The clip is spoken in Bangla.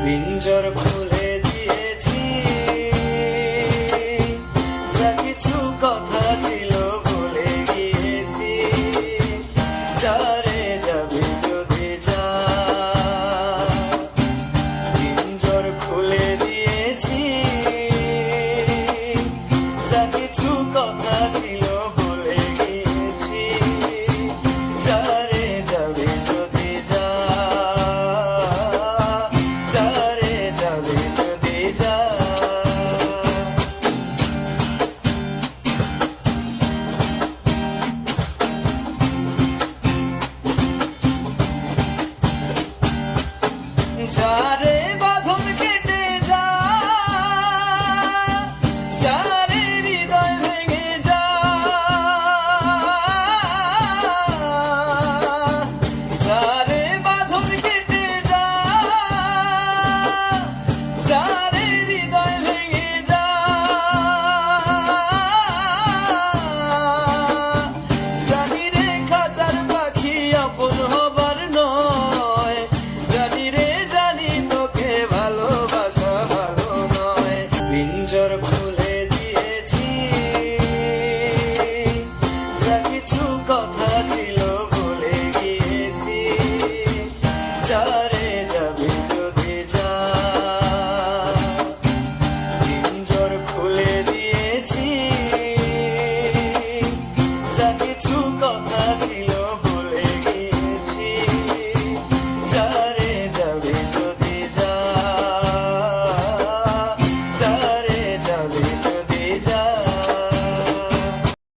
পিঞ্জর খুলে দিয়েছি, যা কিছু কথা ছিল ভুলে গিয়েছি। যারে যাবে যদি যা, পিঞ্জর খুলে দিয়েছি, যা কিছু কথা ছিল ভুলে গিয়েছি। যারে যাবে যদি যা, যারে যাবে যদি যা। যারে বাঁধন কেটে যা, যারে হৃদয় ভেঙে যা, যারে বাঁধন কেটে যা, যারে হৃদয় ভেঙে যা। জানি রে খাঁচার পাখি আপন হবার নয়, জানি রে জানি তোকে ভালোবাসা ভালো নয়। পিঞ্জর খুলে দিয়েছি, যা কিছু কথা ছিল ভুলে গিয়েছি। যারে যাবে যদি যা, পিঞ্জর খুলে দিয়েছি, যা কিছু কথা